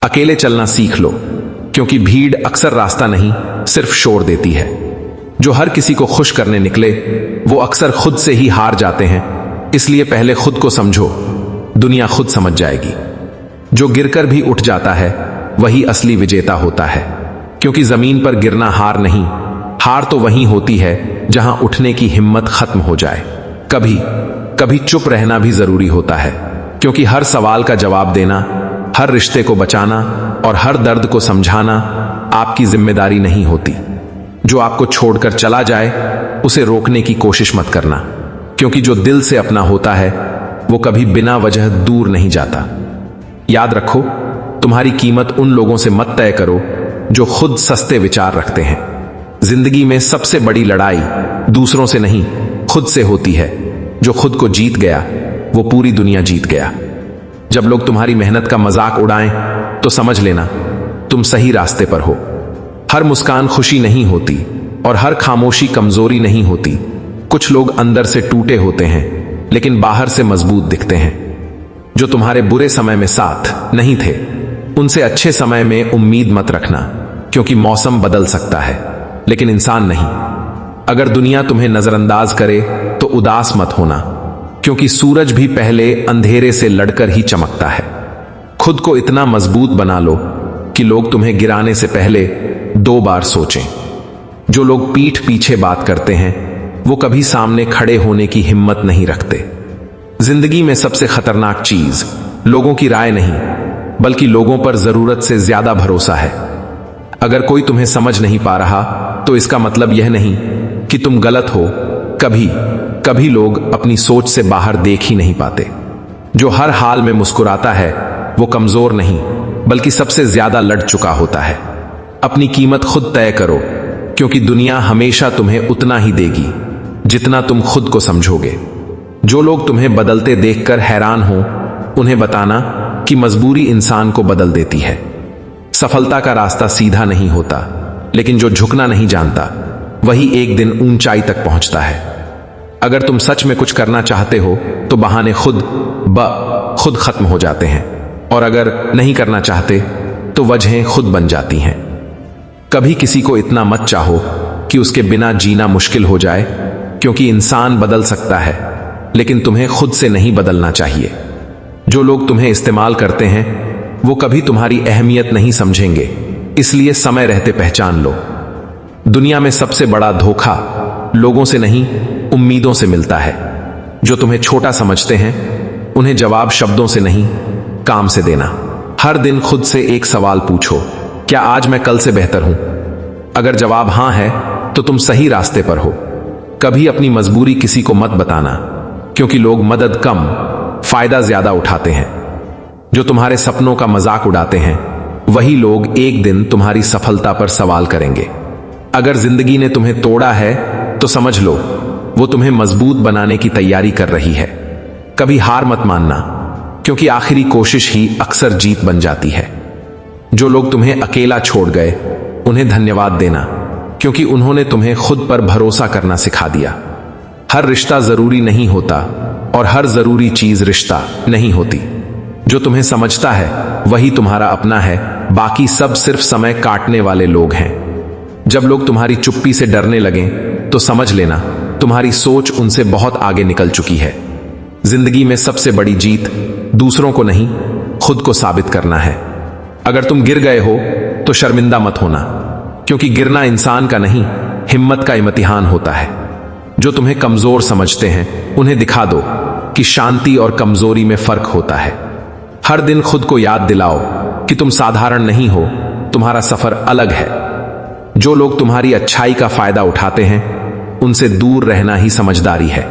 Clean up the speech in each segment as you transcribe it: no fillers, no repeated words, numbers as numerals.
अकेले चलना सीख लो, क्योंकि भीड़ अक्सर रास्ता नहीं सिर्फ शोर देती है। जो हर किसी को खुश करने निकले वो अक्सर खुद से ही हार जाते हैं। इसलिए पहले खुद को समझो, दुनिया खुद समझ जाएगी। जो गिरकर भी उठ जाता है वही असली विजेता होता है, क्योंकि जमीन पर गिरना हार नहीं, हार तो वहीं होती है जहां उठने की हिम्मत खत्म हो जाए। कभी कभी चुप रहना भी जरूरी होता है, क्योंकि हर सवाल का जवाब देना, हर रिश्ते को बचाना और हर दर्द को समझाना आपकी जिम्मेदारी नहीं होती। जो आपको छोड़कर चला जाए उसे रोकने की कोशिश मत करना, क्योंकि जो दिल से अपना होता है वो कभी बिना वजह दूर नहीं जाता। याद रखो, तुम्हारी कीमत उन लोगों से मत तय करो जो खुद सस्ते विचार रखते हैं। जिंदगी में सबसे बड़ी लड़ाई दूसरों से नहीं, खुद से होती है। जो खुद को जीत गया वो पूरी दुनिया जीत गया। जब लोग तुम्हारी मेहनत का मजाक उड़ाएं तो समझ लेना तुम सही रास्ते पर हो। हर मुस्कान खुशी नहीं होती और हर खामोशी कमजोरी नहीं होती। कुछ लोग अंदर से टूटे होते हैं लेकिन बाहर से मजबूत दिखते हैं। जो तुम्हारे बुरे समय में साथ नहीं थे उनसे अच्छे समय में उम्मीद मत रखना, क्योंकि मौसम बदल सकता है लेकिन इंसान नहीं। अगर दुनिया तुम्हें नजरअंदाज करे तो उदास मत होना, क्योंकि सूरज भी पहले अंधेरे से लड़कर ही चमकता है। खुद को इतना मजबूत बना लो कि लोग तुम्हें गिराने से पहले 2 बार सोचें। जो लोग पीठ पीछे बात करते हैं वो कभी सामने खड़े होने की हिम्मत नहीं रखते। जिंदगी में सबसे खतरनाक चीज लोगों की राय नहीं, बल्कि लोगों पर जरूरत से ज्यादा भरोसा है। अगर कोई तुम्हें समझ नहीं पा रहा तो इसका मतलब यह नहीं कि तुम गलत हो। कभी कभी लोग अपनी सोच से बाहर देख ही नहीं पाते। जो हर हाल में मुस्कुराता है वो कमजोर नहीं, बल्कि सबसे ज्यादा लड़ चुका होता है। अपनी कीमत खुद तय करो, क्योंकि दुनिया हमेशा तुम्हें उतना ही देगी जितना तुम खुद को समझोगे। जो लोग तुम्हें बदलते देखकर हैरान हो उन्हें बताना कि मजबूरी इंसान को बदल देती है। सफलता का रास्ता सीधा नहीं होता, लेकिन जो झुकना नहीं जानता वही एक दिन ऊंचाई तक पहुंचता है। अगर तुम सच में कुछ करना चाहते हो तो बहाने खुद खत्म हो जाते हैं, और अगर नहीं करना चाहते तो वजहें खुद बन जाती हैं। कभी किसी को इतना मत चाहो कि उसके बिना जीना मुश्किल हो जाए, क्योंकि इंसान बदल सकता है लेकिन तुम्हें खुद से नहीं बदलना चाहिए। जो लोग तुम्हें इस्तेमाल करते हैं वो कभी तुम्हारी अहमियत नहीं समझेंगे, इसलिए समय रहते पहचान लो। दुनिया में सबसे बड़ा धोखा लोगों से नहीं, उम्मीदों से मिलता है। जो तुम्हें छोटा समझते हैं उन्हें जवाब शब्दों से नहीं, काम से देना। हर दिन खुद से एक सवाल पूछो, क्या आज मैं कल से बेहतर हूं? अगर जवाब हां है तो तुम सही रास्ते पर हो। कभी अपनी मजबूरी किसी को मत बताना, क्योंकि लोग मदद कम फायदा ज्यादा उठाते हैं। जो तुम्हारे सपनों का मजाक उड़ाते हैं वही लोग एक दिन तुम्हारी सफलता पर सवाल करेंगे। अगर जिंदगी ने तुम्हें तोड़ा है तो समझ लो वो तुम्हें मजबूत बनाने की तैयारी कर रही है। कभी हार मत मानना, क्योंकि आखिरी कोशिश ही अक्सर जीत बन जाती है। जो लोग तुम्हें अकेला छोड़ गए उन्हें धन्यवाद देना, क्योंकि उन्होंने तुम्हें खुद पर भरोसा करना सिखा दिया। हर रिश्ता जरूरी नहीं होता और हर जरूरी चीज रिश्ता नहीं होती। जो तुम्हें समझता है वही तुम्हारा अपना है, बाकी सब सिर्फ समय काटने वाले लोग हैं। जब लोग तुम्हारी चुप्पी से डरने लगें तो समझ लेना तुम्हारी सोच उनसे बहुत आगे निकल चुकी है। जिंदगी में सबसे बड़ी जीत दूसरों को नहीं, खुद को साबित करना है। अगर तुम गिर गए हो तो शर्मिंदा मत होना, क्योंकि गिरना इंसान का नहीं, हिम्मत का इम्तिहान होता है। जो तुम्हें कमजोर समझते हैं उन्हें दिखा दो कि शांति और कमजोरी में फर्क होता है। हर दिन खुद को याद दिलाओ कि तुम साधारण नहीं हो, तुम्हारा सफर अलग है। जो लोग तुम्हारी अच्छाई का फायदा उठाते हैं उनसे दूर रहना ही समझदारी है।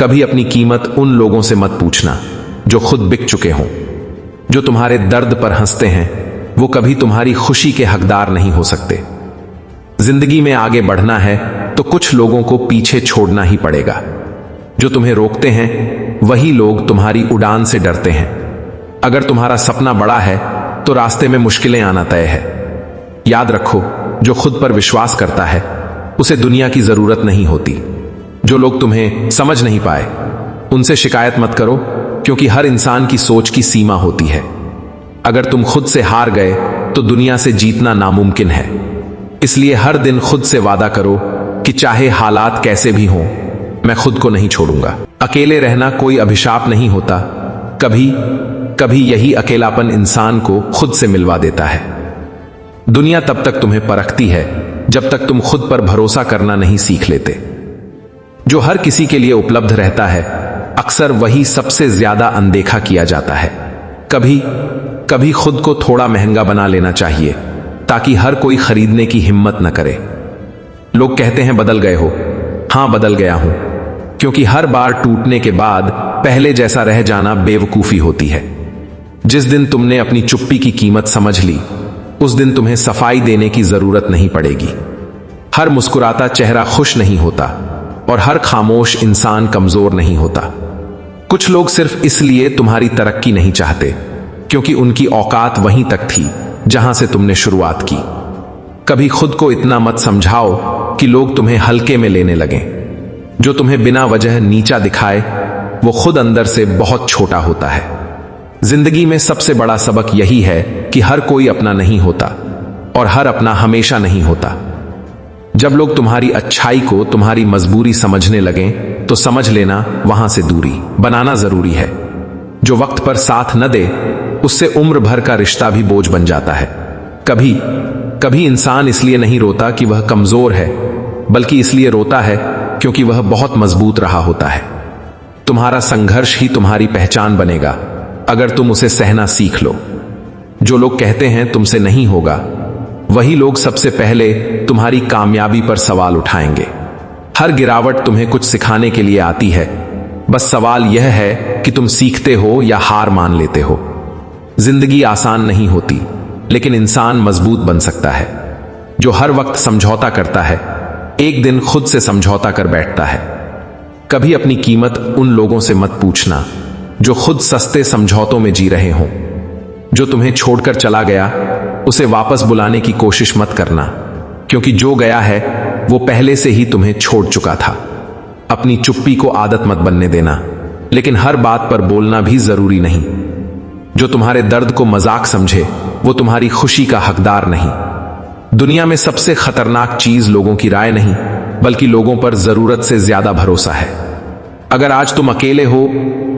कभी अपनी कीमत उन लोगों से मत पूछना जो खुद बिक चुके हों। जो तुम्हारे दर्द पर हंसते हैं वो कभी तुम्हारी खुशी के हकदार नहीं हो सकते। जिंदगी में आगे बढ़ना है तो कुछ लोगों को पीछे छोड़ना ही पड़ेगा। जो तुम्हें रोकते हैं वही लोग तुम्हारी उड़ान से डरते हैं। अगर तुम्हारा सपना बड़ा है तो रास्ते में मुश्किलें आना तय है। याद रखो, जो खुद पर विश्वास करता है उसे दुनिया की जरूरत नहीं होती। जो लोग तुम्हें समझ नहीं पाए उनसे शिकायत मत करो, क्योंकि हर इंसान की सोच की सीमा होती है। अगर तुम खुद से हार गए तो दुनिया से जीतना नामुमकिन है। इसलिए हर दिन खुद से वादा करो कि चाहे हालात कैसे भी हों, मैं खुद को नहीं छोड़ूंगा। अकेले रहना कोई अभिशाप नहीं होता, कभी कभी यही अकेलापन इंसान को खुद से मिलवा देता है। दुनिया तब तक तुम्हें परखती है जब तक तुम खुद पर भरोसा करना नहीं सीख लेते। जो हर किसी के लिए उपलब्ध रहता है, अक्सर वही सबसे ज्यादा अनदेखा किया जाता है। कभी कभी खुद को थोड़ा महंगा बना लेना चाहिए ताकि हर कोई खरीदने की हिम्मत न करे। लोग कहते हैं बदल गए हो। हां, बदल गया हूं, क्योंकि हर बार टूटने के बाद पहले जैसा रह जाना बेवकूफी होती है। जिस दिन तुमने अपनी चुप्पी की कीमत समझ ली, उस दिन तुम्हें सफाई देने की जरूरत नहीं पड़ेगी। हर मुस्कुराता चेहरा खुश नहीं होता और हर खामोश इंसान कमजोर नहीं होता। कुछ लोग सिर्फ इसलिए तुम्हारी तरक्की नहीं चाहते क्योंकि उनकी औकात वहीं तक थी जहां से तुमने शुरुआत की। कभी खुद को इतना मत समझाओ कि लोग तुम्हें हल्के में लेने लगें। जो तुम्हें बिना वजह नीचा दिखाए, वो खुद अंदर से बहुत छोटा होता है। जिंदगी में सबसे बड़ा सबक यही है कि हर कोई अपना नहीं होता और हर अपना हमेशा नहीं होता। जब लोग तुम्हारी अच्छाई को तुम्हारी मजबूरी समझने लगें, तो समझ लेना वहां से दूरी बनाना जरूरी है। जो वक्त पर साथ न दे, उससे उम्र भर का रिश्ता भी बोझ बन जाता है। कभी कभी इंसान इसलिए नहीं रोता कि वह कमजोर है, बल्कि इसलिए रोता है क्योंकि वह बहुत मजबूत रहा होता है। तुम्हारा संघर्ष ही तुम्हारी पहचान बनेगा अगर तुम उसे सहना सीख लो। जो लोग कहते हैं तुमसे नहीं होगा, वही लोग सबसे पहले तुम्हारी कामयाबी पर सवाल उठाएंगे। हर गिरावट तुम्हें कुछ सिखाने के लिए आती है। बस सवाल यह है कि तुम सीखते हो या हार मान लेते हो। जिंदगी आसान नहीं होती, लेकिन इंसान मजबूत बन सकता है। जो हर वक्त समझौता करता है, एक दिन खुद से समझौता कर बैठता है। कभी अपनी कीमत उन लोगों से मत पूछना जो खुद सस्ते समझौतों में जी रहे हों। जो तुम्हें छोड़कर चला गया, उसे वापस बुलाने की कोशिश मत करना, क्योंकि जो गया है वो पहले से ही तुम्हें छोड़ चुका था। अपनी चुप्पी को आदत मत बनने देना, लेकिन हर बात पर बोलना भी जरूरी नहीं। जो तुम्हारे दर्द को मजाक समझे, वो तुम्हारी खुशी का हकदार नहीं। दुनिया में सबसे खतरनाक चीज लोगों की राय नहीं, बल्कि लोगों पर जरूरत से ज्यादा भरोसा है। अगर आज तुम अकेले हो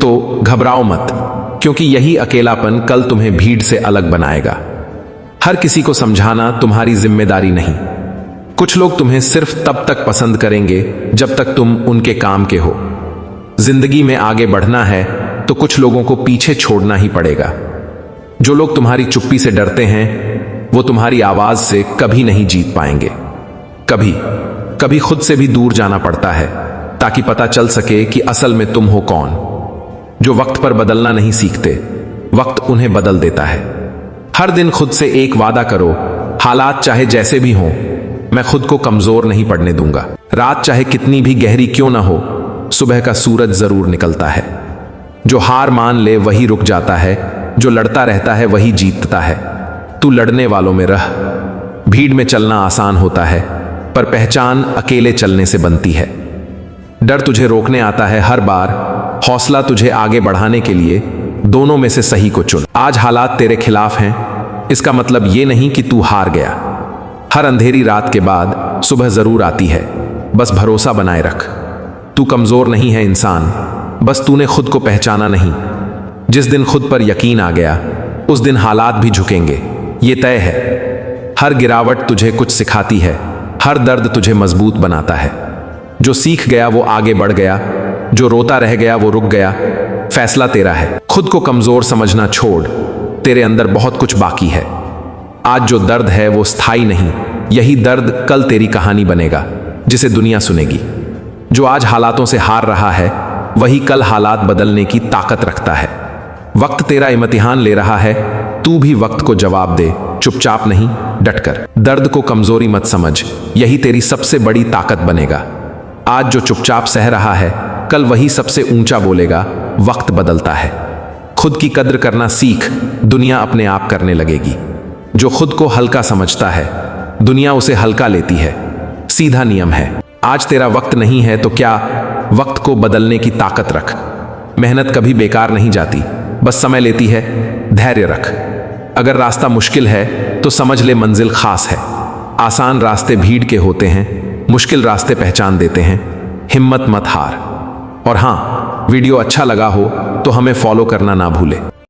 तो घबराओ मत, क्योंकि यही अकेलापन कल तुम्हें भीड़ से अलग बनाएगा। हर किसी को समझाना तुम्हारी जिम्मेदारी नहीं। कुछ लोग तुम्हें सिर्फ तब तक पसंद करेंगे जब तक तुम उनके काम के हो। जिंदगी में आगे बढ़ना है तो कुछ लोगों को पीछे छोड़ना ही पड़ेगा। जो लोग तुम्हारी चुप्पी से डरते हैं, वो तुम्हारी आवाज से कभी नहीं जीत पाएंगे। कभी कभी खुद से भी दूर जाना पड़ता है ताकि पता चल सके कि असल में तुम हो कौन। जो वक्त पर बदलना नहीं सीखते, वक्त उन्हें बदल देता है। हर दिन खुद से एक वादा करो, हालात चाहे जैसे भी हों, मैं खुद को कमजोर नहीं पड़ने दूंगा। रात चाहे कितनी भी गहरी क्यों ना हो, सुबह का सूरज जरूर निकलता है। जो हार मान ले वही रुक जाता है, जो लड़ता रहता है वही जीतता है। तू लड़ने वालों में रह। भीड़ में चलना आसान होता है, पर पहचान अकेले चलने से बनती है। डर तुझे रोकने आता है हर बार, हौसला तुझे आगे बढ़ाने के लिए। दोनों में से सही को चुन। आज हालात तेरे खिलाफ हैं, इसका मतलब ये नहीं कि तू हार गया। हर अंधेरी रात के बाद सुबह जरूर आती है, बस भरोसा बनाए रख। तू कमजोर नहीं है इंसान, बस तूने खुद को पहचाना नहीं। जिस दिन खुद पर यकीन आ गया, उस दिन हालात भी झुकेंगे, ये तय है। हर गिरावट तुझे कुछ सिखाती है, हर दर्द तुझे मजबूत बनाता है। जो सीख गया वो आगे बढ़ गया, जो रोता रह गया वो रुक गया। फैसला तेरा है। खुद को कमजोर समझना छोड़, तेरे अंदर बहुत कुछ बाकी है। आज जो दर्द है वो स्थायी नहीं, यही दर्द कल तेरी कहानी बनेगा जिसे दुनिया सुनेगी। जो आज हालातों से हार रहा है, वही कल हालात बदलने की ताकत रखता है। वक्त तेरा इम्तिहान ले रहा है, तू भी वक्त को जवाब दे, चुपचाप नहीं, डटकर। दर्द को कमजोरी मत समझ, यही तेरी सबसे बड़ी ताकत बनेगा। आज जो चुपचाप सह रहा है, कल वही सबसे ऊंचा बोलेगा। वक्त बदलता है। खुद की कद्र करना सीख, दुनिया अपने आप करने लगेगी। जो खुद को हल्का समझता है, दुनिया उसे हल्का लेती है। सीधा नियम है, आज तेरा वक्त नहीं है तो क्या, वक्त को बदलने की ताकत रख। मेहनत कभी बेकार नहीं जाती, बस समय लेती है। धैर्य रख। अगर रास्ता मुश्किल है तो समझ ले मंजिल खास है। आसान रास्ते भीड़ के होते हैं, मुश्किल रास्ते पहचान देते हैं। हिम्मत मत हार। और हाँ, वीडियो अच्छा लगा हो तो हमें फॉलो करना ना भूले।